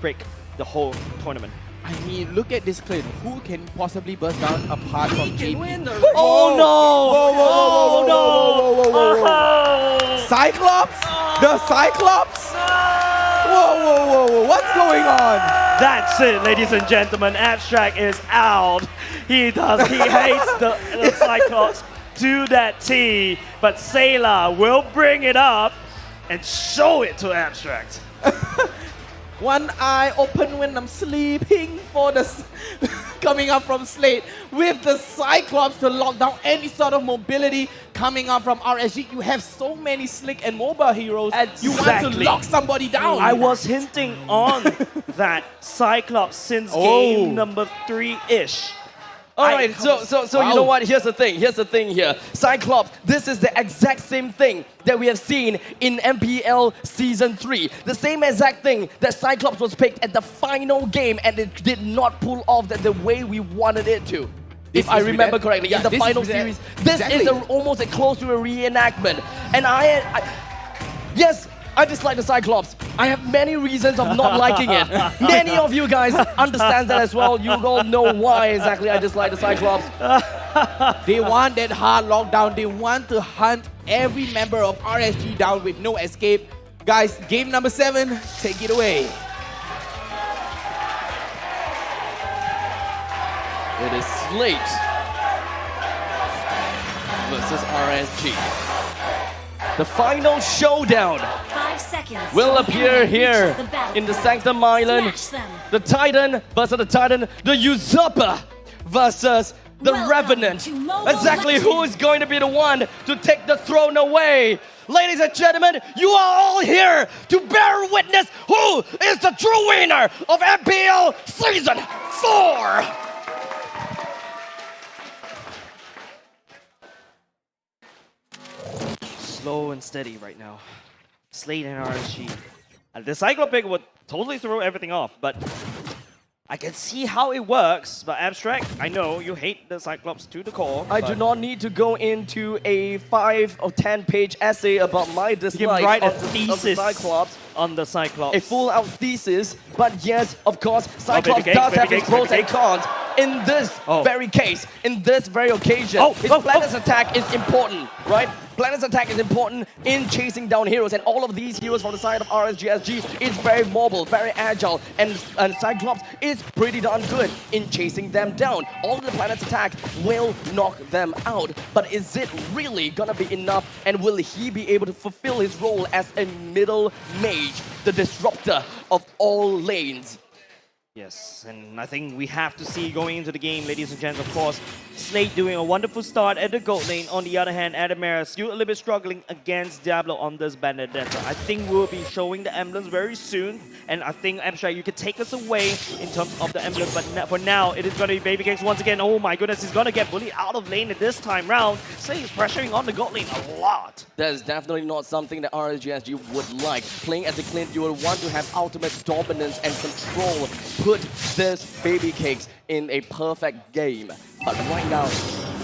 break the whole tournament. I mean, look at this clip. Who can possibly burst down apart from JP? Oh no! Whoa, whoa, whoa. Oh. Cyclops? The Cyclops? Whoa. What's going on? That's it, ladies and gentlemen. Abstract is out. He hates the Cyclops to that T, but Sailor will bring it up and show it to Abstract. One eye open when I'm sleeping for the coming up from Slate with the Cyclops to lock down any sort of mobility coming up from RSG. You have so many slick and mobile heroes. Exactly. You want to lock somebody down. I was hinting on that Cyclops since game number 3-ish. Alright, so Wow. you know what? Here's the thing here. Cyclops, this is the exact same thing that we have seen in MPL Season 3. The same exact thing that Cyclops was picked at the final game and it did not pull off the way we wanted it to. If I remember correctly, in the final series. This is almost close to a reenactment. And yes, I dislike the Cyclops. I have many reasons of not liking it. Many of you guys understand that as well. You all know why exactly I dislike the Cyclops. They want that hard lockdown. They want to hunt every member of RSG down with no escape. Guys, game number 7, take it away. It is Slate versus RSG. The final showdown 5 seconds will appear here in the Sanctum Island. The Titan versus the Titan, the Usurper versus the Revenant. Exactly who is going to be the one to take the throne away? Ladies and gentlemen, you are all here to bear witness who is the true winner of MPL Season 4. Slow and steady right now. Slate and RSG. The Cyclops pick would totally throw everything off, but I can see how it works. But Abstract, I know you hate the Cyclops to the core. I do not need to go into a 5 or 10 page essay about my dislike write a of the thesis Cyclops. on the Cyclops. A full-out thesis, but yes, of course, Cyclops does have its pros and cons. In this very case, in this very occasion, his Planet's attack is important, right? Planet's attack is important in chasing down heroes, and all of these heroes from the side of RSGSG is very mobile, very agile, and Cyclops is pretty darn good in chasing them down. All of the Planet's attack will knock them out, but is it really gonna be enough, and will he be able to fulfill his role as a middle mage, the disruptor of all lanes? Yes, and I think we have to see going into the game, ladies and gents, of course, Slate doing a wonderful start at the gold lane. On the other hand, Adamera still a little bit struggling against Diablo on this Benedetta. I think we'll be showing the emblems very soon, and I think, Abstract, you can take us away in terms of the emblem, but for now, it is going to be Baby Cakes once again. Oh my goodness, he's going to get bullied out of lane at this time round. Slate is pressuring on the gold lane a lot. That is definitely not something that RSGSG would like. Playing as a Clint, you will want to have ultimate dominance and control. Put this Baby Cakes in a perfect game. But right now,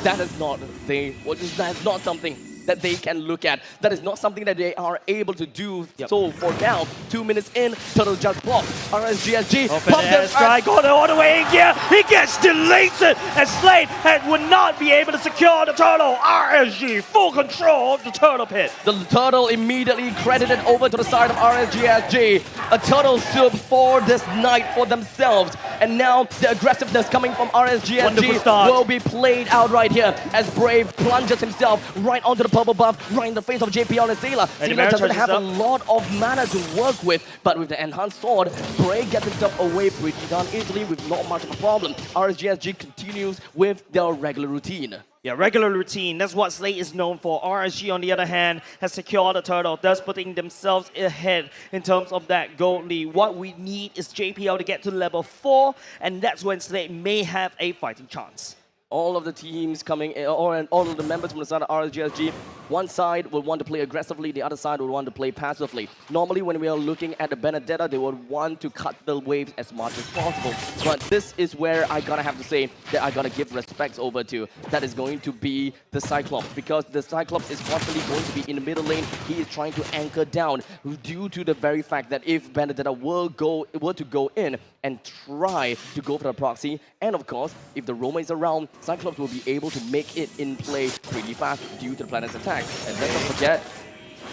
that is not something that they can look at. That is not something that they are able to do. So for now, 2 minutes in, Turtle just blocked. RSGSG pump their strike all the way in here. He gets deleted, and Slate would not be able to secure the turtle. RSG full control of the turtle pit. The turtle immediately credited over to the side of RSGSG. A turtle soup for this night for themselves. And now the aggressiveness coming from RSGSG will be played out right here as Brave plunges himself right onto the purple buff, right in the face of JP and Sailor. Sailor doesn't have a lot of mana to work with, but with the enhanced sword, Brave gets himself away pretty darn easily with not much of a problem. RSGSG continues with their regular routine. Yeah, regular routine. That's what Slate is known for. RSG, on the other hand, has secured the turtle, thus putting themselves ahead in terms of that gold lead. What we need is JPL to get to level 4, and that's when Slate may have a fighting chance. all of the teams coming in, or all of the members from the side of RSGSG, one side will want to play aggressively, the other side will want to play passively. Normally, when we are looking at the Benedetta, they would want to cut the waves as much as possible. But this is where I gotta have to say that I gotta give respects over to. That is going to be the Cyclops, because the Cyclops is constantly going to be in the middle lane. He is trying to anchor down due to the very fact that if Benedetta were to go in and try to go for the proxy, and of course, if the Roma is around, Cyclops will be able to make it in play pretty fast due to the planet's attack. And let's not forget,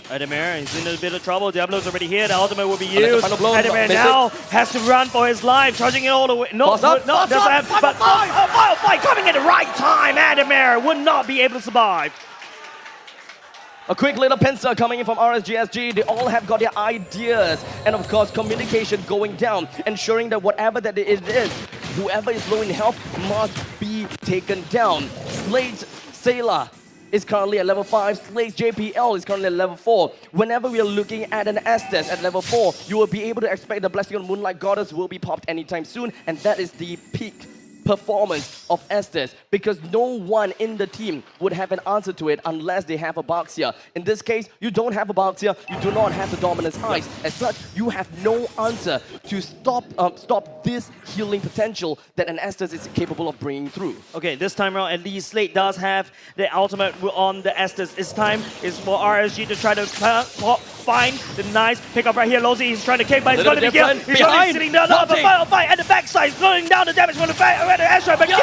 Ademir is in a bit of trouble. Diablo's already here. The ultimate will be used. Blow, Ademir now has to run for his life, charging it all the way. No, doesn't have. But fight coming at the right time. Ademir would not be able to survive. a quick little pincer coming in from RSGSG. They all have got their ideas. And of course, communication going down, ensuring that whatever that it is, whoever is low in health must be taken down. Slate's Sailor is currently at level 5. Slate's JPL is currently at level 4. Whenever we are looking at an Estes at level 4, you will be able to expect the Blessing on Moonlight Goddess will be popped anytime soon, and that is the peak performance of Estes, because no one in the team would have an answer to it unless they have a Baxia. In this case, you don't have a Baxia, you do not have the Dominance Eyes. As such, you have no answer to stop this healing potential that an Estes is capable of bringing through. Okay, this time around, at least Slate does have the ultimate on the Estes. This time is for RSG to try to find the nice pickup right here. Lozi is trying to kick, but he's going to be killed. He's going to be sitting down the final fight at the backside, slowing down the damage from the Astra, but he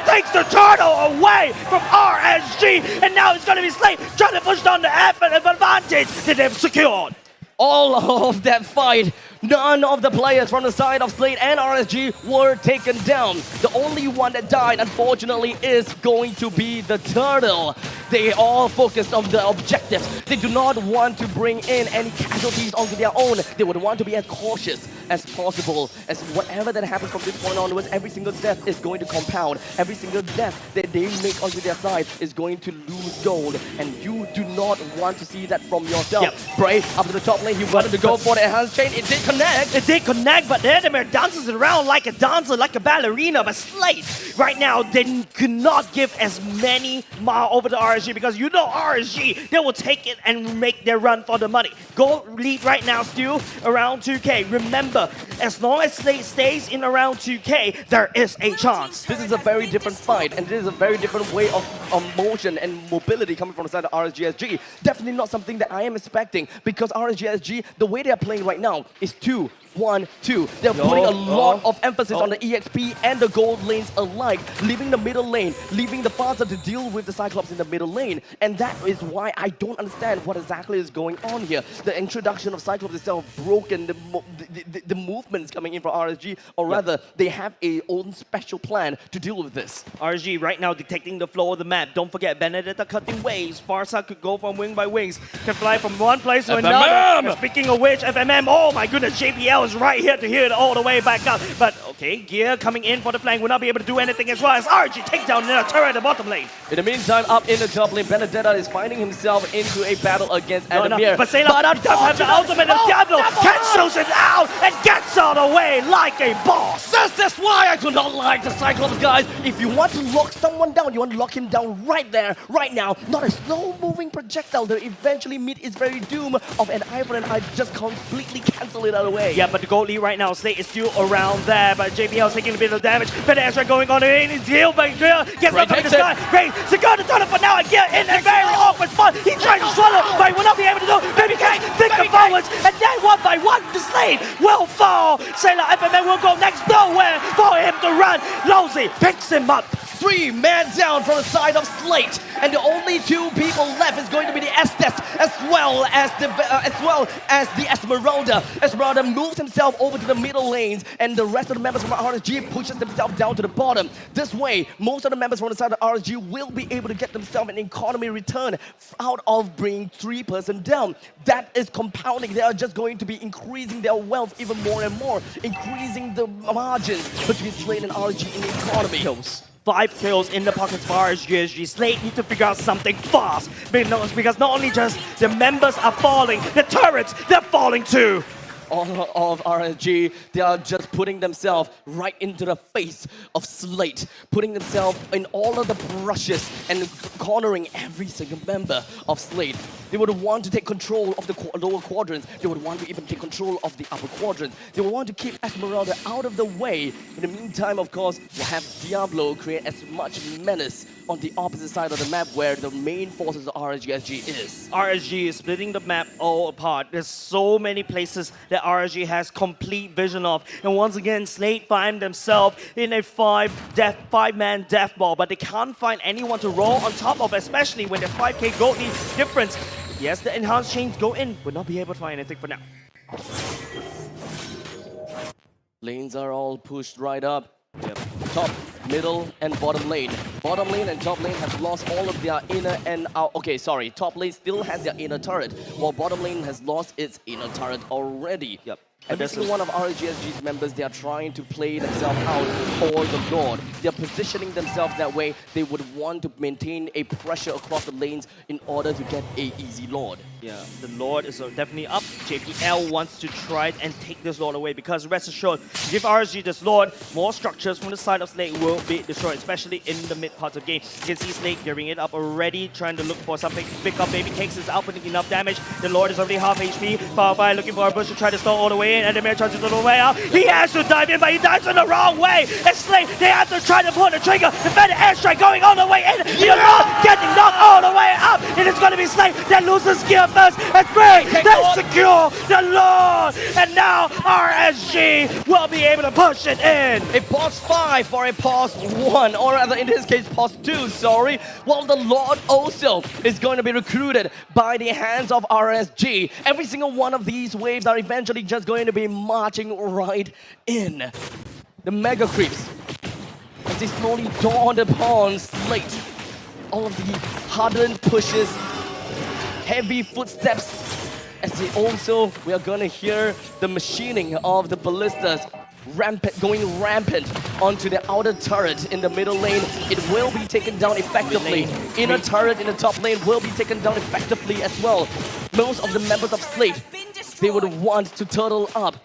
takes the turtle away from RSG, and now it's going to be Slate trying to push down the advantage that they've secured. All of that fight, none of the players from the side of Slate and RSG were taken down. The only one that died, unfortunately, is going to be the turtle. They all focused on the objectives. They do not want to bring in any casualties onto their own. They would want to be as cautious as possible, as whatever that happens from this point onwards, every single death is going to compound. Every single death that they make onto their side is going to lose gold, and you do not want to see that from yourself. Yep. Bray up to the top lane, he wanted to go for the enhanced chain. It did connect. It did connect, but Ademir dances around like a dancer, like a ballerina. But Slate, right now, they could not give as many mile over to RSG, because you know RSG, they will take it and make their run for the money. Gold lead right now still around 2K. Remember, as long as Slate stays in around 2K, there is a chance. This is a very different fight, and this is a very different way of motion and mobility coming from the side of RSGSG. Definitely not something that I am expecting, because RSGSG, the way they are playing right now is 2-1-2. They're putting a lot of emphasis on the EXP and the gold lanes alike, leaving the middle lane, leaving the Faza to deal with the Cyclops in the middle lane. And that is why I don't understand what exactly is going on here. The introduction of Cyclops itself broken the movements coming in from RSG, or rather, they have a own special plan to deal with this. RSG right now detecting the flow of the map. Don't forget, Benedetta cutting waves. Farsa could go from wing by wings, can fly from one place to another. And speaking of which, FMM, oh my goodness, JPL is right here to hear it all the way back up. But okay, Gear coming in for the flank will not be able to do anything, as well as RSG take down the turret at the bottom lane. In the meantime, up in the top lane, Benedetta is finding himself into a battle against Ademir. But Sailor does have the ultimate, and Diablo cancels it out and gets out of the way like a boss. That's why I do not like the Cyclops, guys. If you want to lock someone down, you want to lock him down right there, right now. Not a slow-moving projectile that eventually meet its very doom of an eye for an eye. Just completely cancel it out of the way. Yeah, but the gold lead right now, Slate is still around there, but JBL is taking a bit of damage. Pedastra going on in, he's healed by Drill, gets up in the sky. Great, secure the tunnel for now, and get in a very awkward spot. He tries to swallow, but he will not be able to do. Baby King, think of forwards, and then one by one, the Slate will fall. Sailor FMN will go next, nowhere for him to run. Lozy picks him up. 3 men down from the side of Slate, and the only 2 people left is going to be the Estes, as well as the Esmeralda. Esmeralda moves himself over to the middle lanes, and the rest of the members from RSG pushes themselves down to the bottom. This way, most of the members from the side of RSG will be able to get themselves an economy return out of bringing 3-person down. That is compounding. They are just going to be increasing their wealth even more and more, increasing the margins between Slate and RSG in the economy. 5 kills in the pockets for RSGSG. Slate need to figure out something fast, because not only just the members are falling, the turrets, they're falling too. of RSG. They are just putting themselves right into the face of Slate, putting themselves in all of the brushes and cornering every single member of Slate. They would want to take control of the lower quadrants. They would want to even take control of the upper quadrants. They would want to keep Esmeralda out of the way. In the meantime, of course, we'll have Diablo create as much menace on the opposite side of the map where the main forces of RSG is. RSG is splitting the map all apart. There's so many places that RSG has complete vision of. And once again, Slate find themselves in a five-man death ball, but they can't find anyone to roll on top of, especially when there's 5k gold lead difference. Yes, the enhanced chains go in, will not be able to find anything for now. Lanes are all pushed right up. Yep. Top, middle, and bottom lane. Bottom lane and top lane have lost all of their inner and out. Okay, sorry. Top lane still has their inner turret, while bottom lane has lost its inner turret already. Yep. Every single one of RGSG's members, they are trying to play themselves out for the Lord. They are positioning themselves that way. They would want to maintain a pressure across the lanes in order to get a easy Lord. Yeah, the Lord is definitely up. JPL wants to try and take this Lord away because rest assured, give RSG this Lord, more structures from the side of Slate will be destroyed, especially in the mid part of the game. You can see Slate gearing it up already, trying to look for something to pick up. Baby Cakes is outputting enough damage. The Lord is already half HP. Followed by looking for a bush to try to stall all the way in, and the Mayor charges all the way out. He has to dive in, but he dives in the wrong way. And Slate, they have to try to pull the trigger. Defend the airstrike going all the way in. The Lord getting knocked all the way up. It is going to be Slate that loses gear first. And Bray, they secure the Lord. And now RSG will be able to push it in. A pause 5 for a pause 1, or rather in this case pause 2, sorry. While the Lord also is going to be recruited by the hands of RSG. Every single one of these waves are eventually just going to be marching right in. The Mega Creeps, as they slowly dawn upon Slate. All of the hardened pushes, heavy footsteps, as they also, we are gonna hear the machining of the ballistas going rampant onto the outer turret in the middle lane. It will be taken down effectively. Inner turret in the top lane will be taken down effectively as well. Most of the members of Slate, they would want to turtle up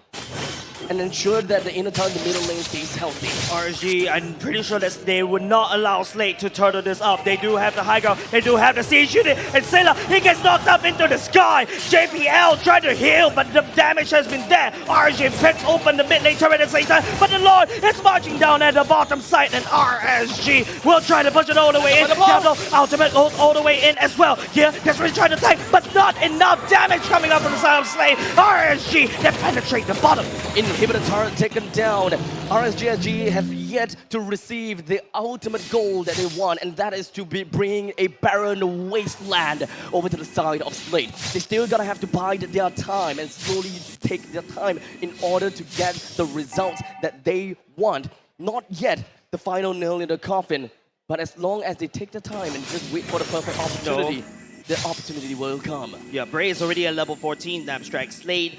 and ensure that the inner turret in the middle lane stays healthy. RSG, I'm pretty sure that they would not allow Slate to turtle this up. They do have the high ground, they do have the siege unit, and Sailor, he gets knocked up into the sky. JPL tried to heal, but the damage has been there. RSG picks open the mid lane turret at the same time, but the Lord is marching down at the bottom side, and RSG will try to push it all the way in. Diablo ultimate goes all the way in as well. Yeah, that's really trying to tank, but not enough damage coming up from the side of Slate. RSG, they penetrate the bottom. Inhibitor turret taken down. RSGSG have yet to receive the ultimate goal that they want, and that is to be bringing a barren wasteland over to the side of Slate. They still gonna have to bide their time and slowly take their time in order to get the results that they want. Not yet the final nail in the coffin, but as long as they take the time and just wait for the perfect opportunity, the opportunity will come. Yeah, Bray is already at level 14, Damstrike. Slate,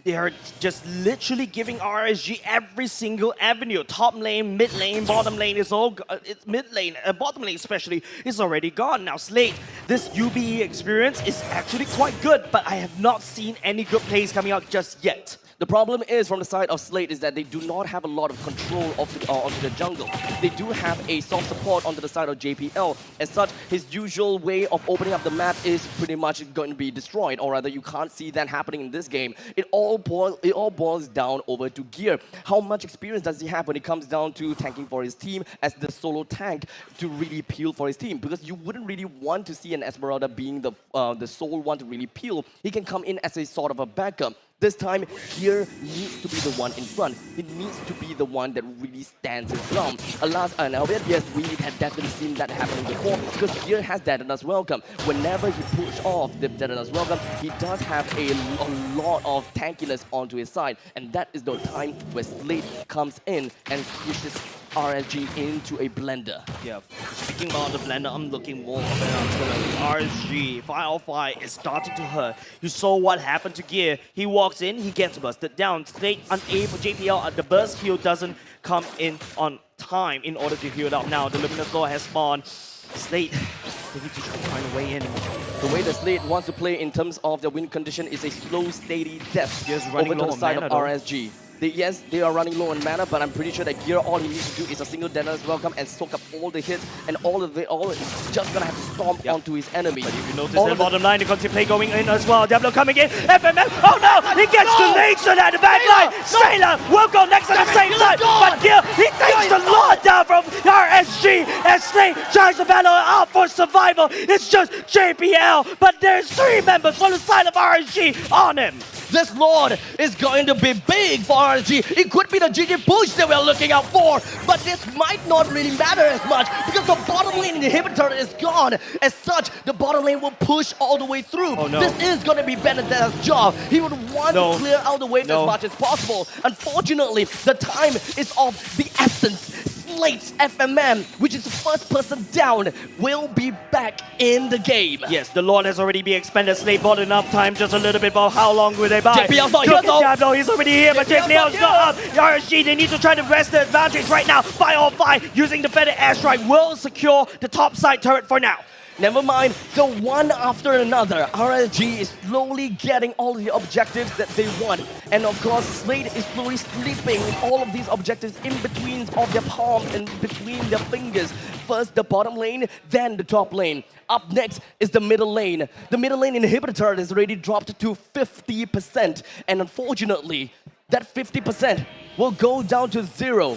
they are just literally giving RSG every single avenue. Top lane, mid lane, bottom lane is all. It's mid lane, bottom lane especially is already gone. Now Slate, this UBE experience is actually quite good, but I have not seen any good plays coming out just yet. The problem is from the side of Slate is that they do not have a lot of control of onto the jungle. They do have a soft support onto the side of JPL. As such, his usual way of opening up the map is pretty much going to be destroyed, or rather you can't see that happening in this game. It all boils down over to gear. How much experience does he have when it comes down to tanking for his team as the solo tank to really peel for his team? Because you wouldn't really want to see an Esmeralda being the sole one to really peel. He can come in as a sort of a backup. This time, Gear needs to be the one in front. He needs to be the one that really stands his ground. Alas, yes, we have definitely seen that happening before because Gear has Daedalus Welcome. Whenever he pushes off the Daedalus Welcome, he does have a lot of tankiness onto his side. And that is the time where Slate comes in and pushes RSG into a blender. Yeah, speaking about the blender, I'm looking more at RSG. 505 is starting to hurt. You saw what happened to Gear. He walks in, he gets busted down. Slate unable, JPL, the burst heal doesn't come in on time in order to heal it up. Now, the Luminous Law has spawned. Slate, They need to try to find a way in. The way the Slate wants to play in terms of the win condition is a slow, steady death Yes, running over to low the on side mana of though. RSG. Yes, they are running low on mana, but I'm pretty sure that Gear, all he needs to do is a single Dennis welcome and soak up all the hits, and all is just gonna have to stomp onto his enemy. But if you notice All the of the- bottom line, the content play going in as well. Diablo coming in. FMM. Oh no! He gets the Laser at the back line. Sailor will go next at the same time. But Gil, he takes the Lord down from RSG. And Slate tries to battle out for survival. It's just JPL. But there's 3 members from the side of RSG on him. This Lord is going to be big for RSG. It could be the GG push that we're looking out for, but this might not really matter as much because the bottom lane inhibitor is gone. As such, the bottom lane will push all the way through. Oh, no. This is going to be Benedetta's job. He would want No. to clear out the wave No. as much as possible. Unfortunately, the time is of the essence. Slate's FMM, which is the first person down, will be back in the game. Yes, the Lord has already been expended. Slate bought enough time, just a little bit about how long will they buy. JPL's not Look here, though. at Diablo, he's already here, but JPL's JPL's not not up. RSG, they need to try to wrest the advantage right now. 5-on-5, using the feather airstrike will secure the top side turret for now. Never mind, so one after another, RSG is slowly getting all the objectives that they want. And of course, Slate is slowly sleeping all of these objectives in between of their palms and between their fingers. First the bottom lane, then the top lane. Up next is the middle lane. The middle lane inhibitor has already dropped to 50%. And unfortunately, that 50% will go down to 0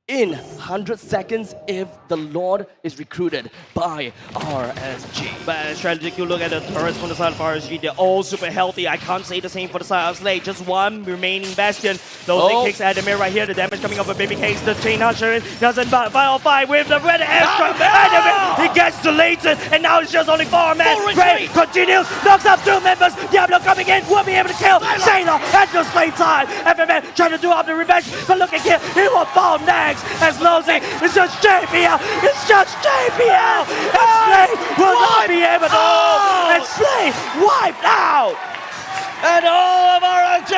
in 100 seconds if the Lord is recruited by RSG. But a strategic, you look at the turrets from the side of RSG, they're all super healthy. I can't say the same for the side of Slate. Just one remaining Bastion. Those Oh. kicks Adamir right here. The damage coming off of Baby Case. The Chain Usher doesn't 5-on-5 with the red airstrike. Adamir, he gets deleted, and now it's just only 4 men. Full Gray retreat. continues, knocks up 2 members. Diablo coming in, will be able to kill Sailor at the same time. FMN trying to do up the revenge, but look at here, he will fall next. As losing, it's just JPL. It's just JPL. And Slate will not be able to. And Slate wiped out. And all of RSG,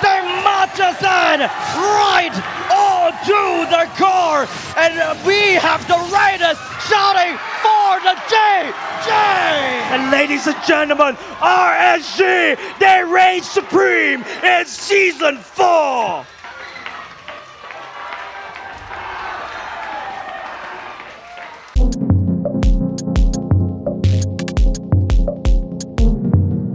they march us in right on to the core. And we have the Raiders shouting for the JJ. And ladies and gentlemen, RSG, they reign supreme in Season 4.